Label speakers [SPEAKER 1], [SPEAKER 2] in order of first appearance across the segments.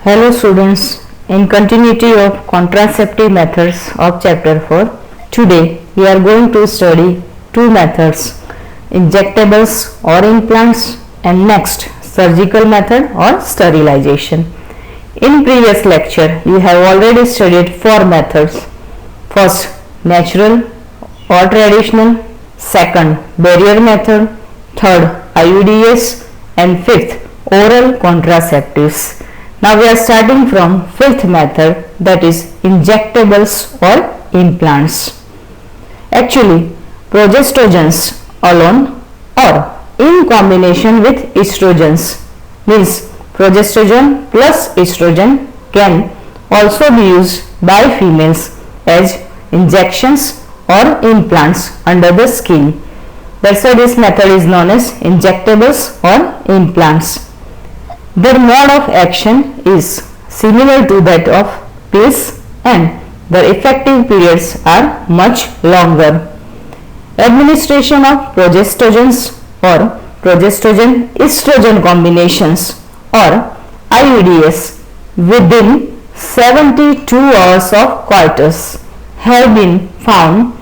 [SPEAKER 1] Hello students, in continuity of contraceptive methods of chapter 4, today we are going to study two methods, injectables or implants, and next surgical method or sterilization. In previous lecture we have already studied four methods. First, natural or traditional, second, barrier method, third, IUDs, and fifth, oral contraceptives. Now we are starting from fifth method, that is injectables or implants. Actually, progestogens alone or in combination with estrogens, means progestogen plus estrogen, can also be used by females as injections or implants under the skin. That's why this method is known as injectables or implants. Their mode of action is similar to that of pills and their effective periods are much longer. Administration of progestogens or progestogen-estrogen combinations or IUDs within 72 hours of coitus have been found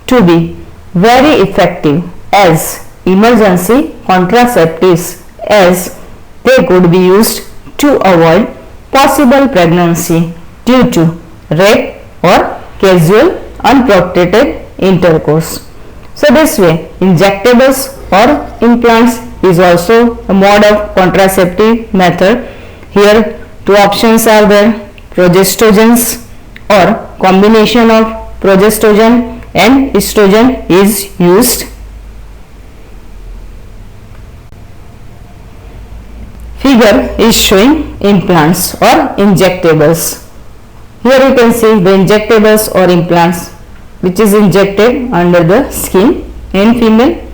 [SPEAKER 1] to be very effective as emergency contraceptives, as they could be used to avoid possible pregnancy due to rape or casual unprotected intercourse. So this way, injectables or implants is also a mode of contraceptive method. Here two options are there, progestogens or combination of progestogen and estrogen is used. Figure is showing implants or injectables. Here you can see the injectables or implants which is injected under the skin in female.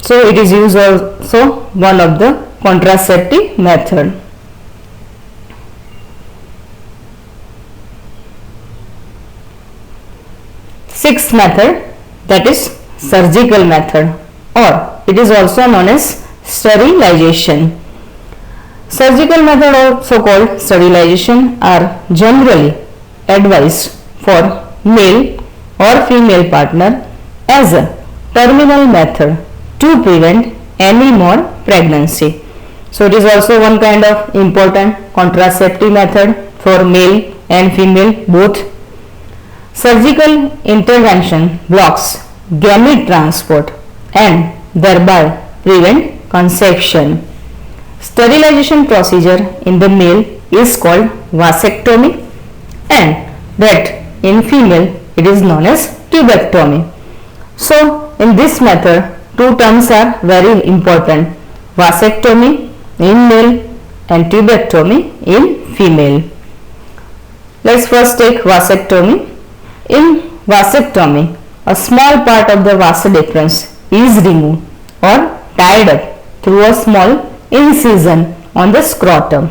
[SPEAKER 1] So it is used also one of the contraceptive method. Sixth method, that is surgical method, or it is also known as sterilization. Surgical method, also called sterilization, are generally advised for male or female partner as a terminal method to prevent any more pregnancy. So it is also one kind of important contraceptive method for male and female both. Surgical intervention blocks gamete transport and thereby prevent conception. Sterilization procedure in the male is called vasectomy and that in female it is known as tubectomy. So in this method two terms are very important, vasectomy in male and tubectomy in female. Let's first take vasectomy. In vasectomy, a small part of the vas deferens is removed or tied up through a small incision on the scrotum.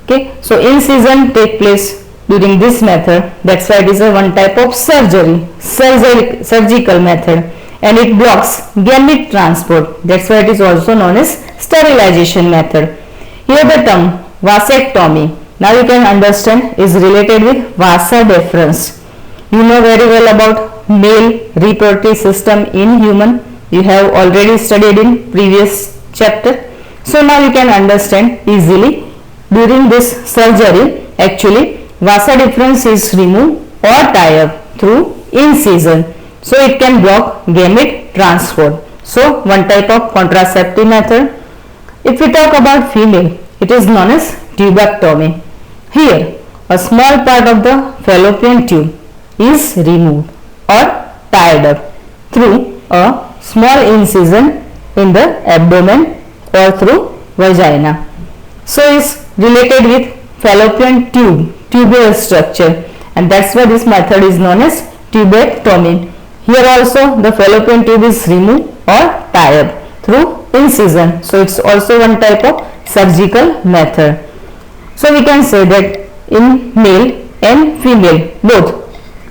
[SPEAKER 1] Okay, so incision take place during this method. That's why it is a one type of surgical method, and it blocks gamete transport. That's why it is also known as sterilization method. Here the term vasectomy, now you can understand, is related with vasa deferens. You know very well about male reproductive system in human. You have already studied in previous chapter. So now you can understand easily. During this surgery, actually vasa deferens is removed or tied up through incision. So it can block gamete transport. So one type of contraceptive method. If we talk about female, it is known as tubectomy. Here a small part of the fallopian tube is removed or tied up through a small incision in the abdomen or through vagina. So is related with fallopian tube, tubular structure, and that's why this method is known as tubectomy. Here also the fallopian tube is removed or tied up through incision. So it's also one type of surgical method. So we can say that in male and female both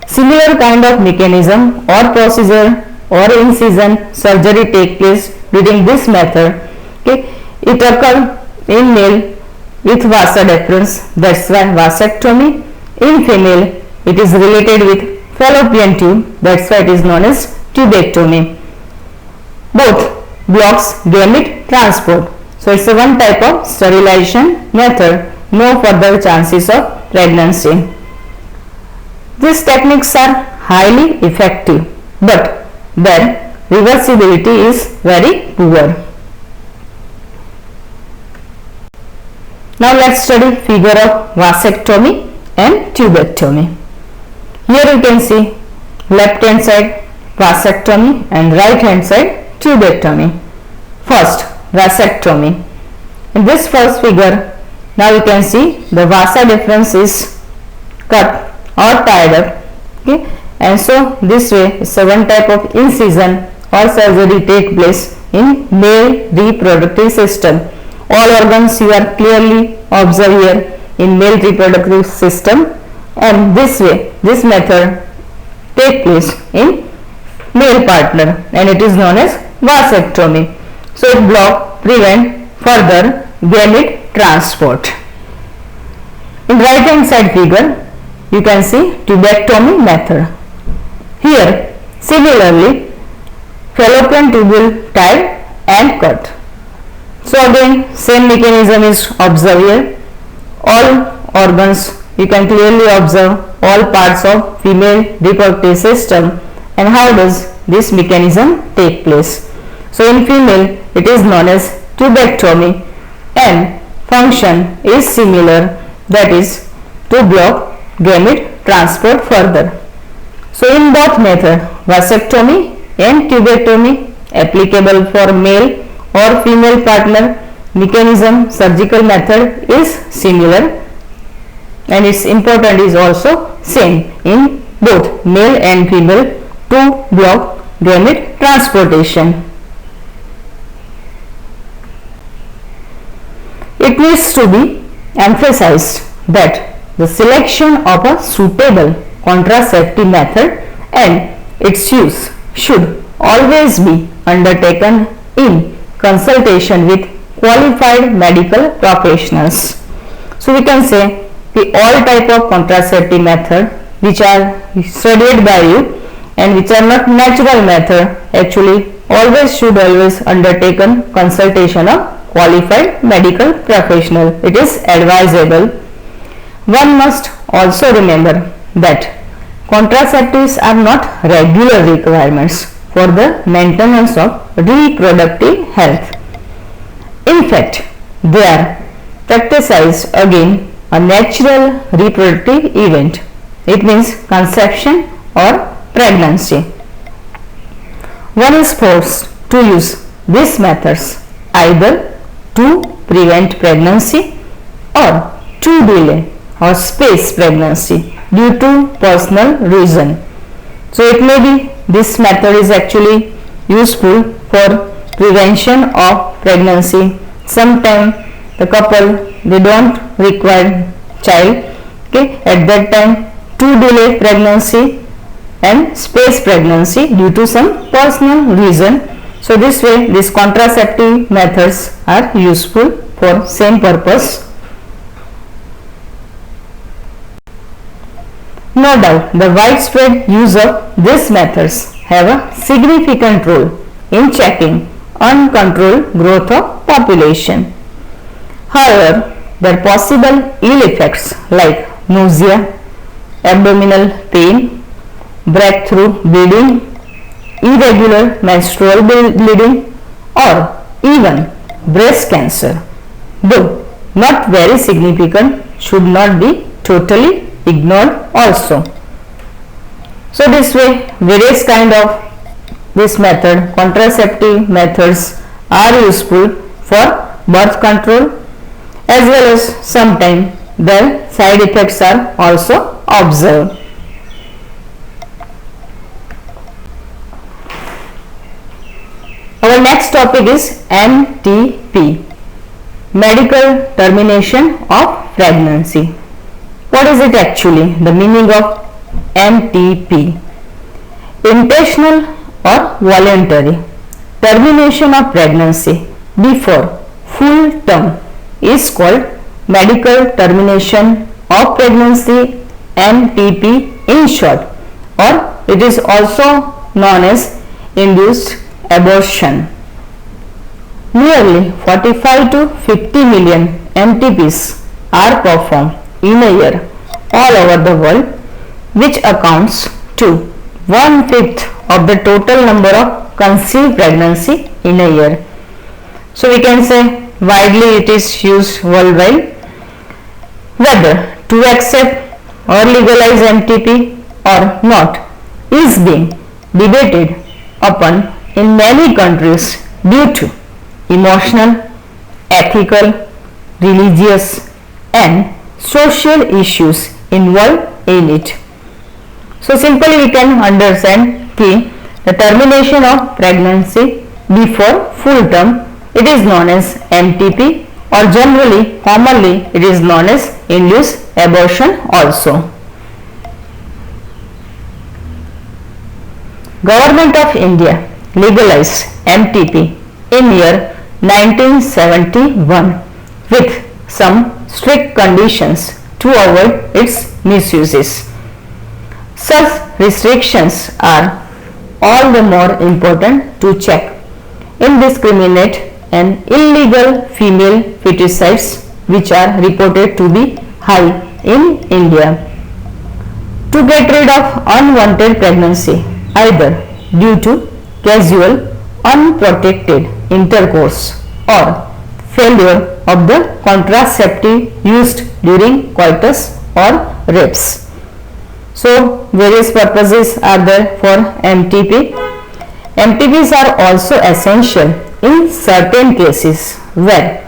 [SPEAKER 1] similar kind of mechanism or procedure or incision surgery take place during this method. Okay, it occurs in male with vasa deferens, that's why vasectomy. In female, it is related with fallopian tube, that's why it is known as tubectomy. Both blocks gamete transport, so it's a one type of sterilization method, no further chances of pregnancy. These techniques are highly effective, but their reversibility is very poor. Now let's study figure of vasectomy and tubectomy. Here you can see left hand side vasectomy and right hand side tubectomy. First, vasectomy. In this first figure, now you can see the vasa deferens is cut or tied up, okay, and so this way it's a one type of incision or surgery take place in male reproductive system. All organs you are clearly observe here in male reproductive system, and this way this method take place in male partner and it is known as vasectomy. So it block prevent further gamete transport. In right hand side figure you can see tubectomy method. Here similarly fallopian tubule tied and cut. So again same mechanism is observed here. All organs you can clearly observe all parts of female reproductive system, and how does this mechanism take place. So in female it is known as tubectomy and function is similar, that is to block gamete transport further. So in both method vasectomy and tubectomy applicable for male or female partner, mechanism surgical method is similar and its important is also same in both male and female to block gamete transportation. It needs to be emphasized that the selection of a suitable contraceptive method and its use should always be undertaken in consultation with qualified medical professionals. So we can say the all type of contraceptive method which are studied by you and which are not natural method actually should always undertaken consultation of qualified medical professional. It is advisable. One must also remember that contraceptives are not regular requirements for the maintenance of reproductive health. In fact, they are practiced again a natural reproductive event. It means conception or pregnancy. One is forced to use these methods either to prevent pregnancy or to delay or space pregnancy due to personal reason. So it may be this method is actually useful for prevention of pregnancy. Sometimes the couple they don't require child, okay, at that time to delay pregnancy and space pregnancy due to some personal reason. So this way these contraceptive methods are useful for same purpose. No doubt the widespread use of these methods have a significant role in checking uncontrolled growth of population. However, their possible ill effects like nausea, abdominal pain, breakthrough bleeding, irregular menstrual bleeding or even breast cancer, though not very significant, should not be totally ignored also. So this way various kind of this method contraceptive methods are useful for birth control, as well as sometimes their side effects are also observed. Our next topic is MTP, medical termination of pregnancy. What is it actually? The meaning of MTP. Intentional or voluntary termination of pregnancy before full term is called medical termination of pregnancy, MTP in short, or it is also known as induced abortion. Nearly 45 to 50 million MTPs are performed in a year all over the world, which accounts to 1/5 of the total number of conceived pregnancy in a year. So we can say widely it is used worldwide. Whether to accept or legalize MTP or not is being debated upon in many countries due to emotional, ethical, religious and social issues involved in it. So simply we can understand that the termination of pregnancy before full term, it is known as MTP, or generally commonly it is known as induced abortion also. Government of India legalized MTP in year 1971 with some strict conditions to avoid its misuses. Such restrictions are all the more important to check indiscriminate and illegal female feticides which are reported to be high in India. To get rid of unwanted pregnancy either due to casual unprotected intercourse or failure of the contraceptive used during coitus or rapes. So various purposes are there for MTP. MTPs are also essential in certain cases where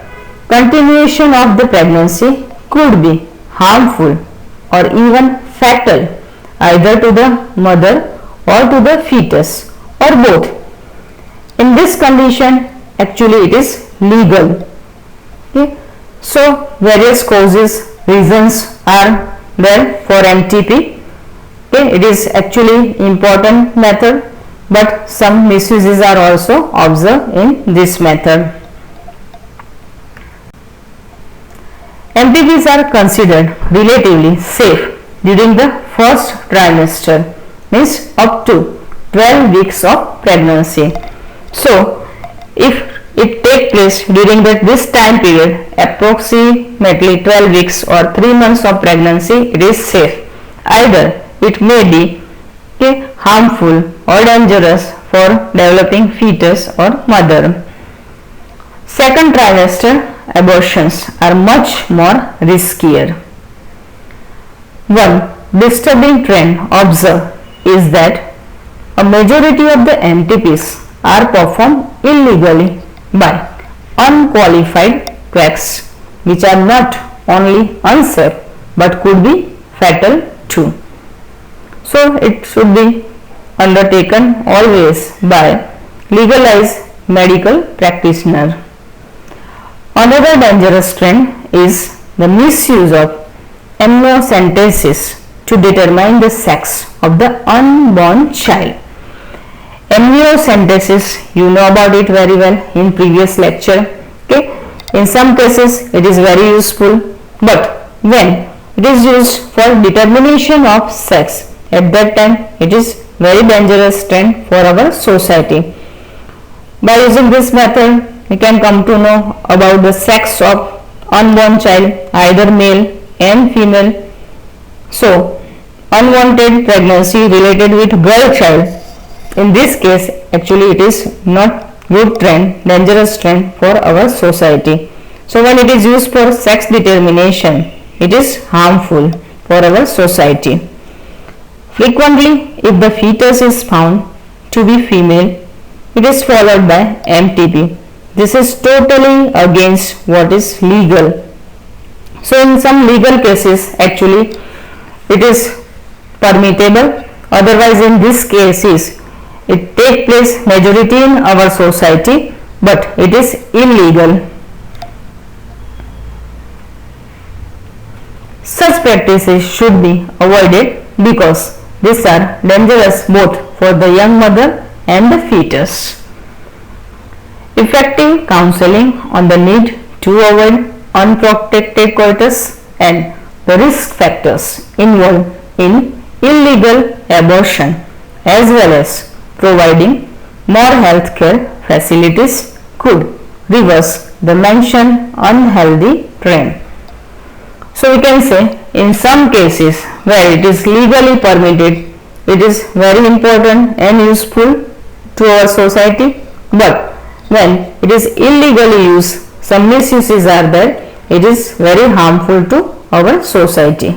[SPEAKER 1] continuation of the pregnancy could be harmful or even fatal either to the mother or to the fetus or both. In this condition actually it is legal. Okay. So various causes, reasons are there for MTP. Okay. It is actually important method, but some misuses are also observed in this method. MTPs are considered relatively safe during the first trimester, means up to 12 weeks of pregnancy. So if it take place during this time period, approximately 12 weeks or 3 months of pregnancy, it is safe. Either it may be harmful or dangerous for developing fetus or mother. Second trimester abortions are much more riskier. One disturbing trend observed is that a majority of the MTPs are performed illegally by unqualified quacks, which are not only unsafe but could be fatal too. So it should be undertaken always by legalized medical practitioner. Another dangerous trend is the misuse of amniocentesis to determine the sex of the unborn child. Amniocentesis, you know about it very well in previous lecture. Okay, in some cases it is very useful, but when it is used for determination of sex, at that time it is very dangerous trend for our society. By using this method, we can come to know about the sex of unborn child, either male and female. So unwanted pregnancy related with girl child, in this case actually it is not good trend, dangerous trend for our society. So when it is used for sex determination, it is harmful for our society. Frequently, if the fetus is found to be female, it is followed by MTP. This is totally against what is legal. So in some legal cases actually it is permissible, otherwise in this cases it take place majority in our society, but it is illegal. Such practices should be avoided because these are dangerous both for the young mother and the fetus. Effective counseling on the need to avoid unprotected coitus and the risk factors involved in illegal abortion, as well as providing more healthcare facilities could reverse the mentioned unhealthy trend. So we can say in some cases where it is legally permitted, it is very important and useful to our society, but when it is illegally used, some misuses are there, it is very harmful to our society.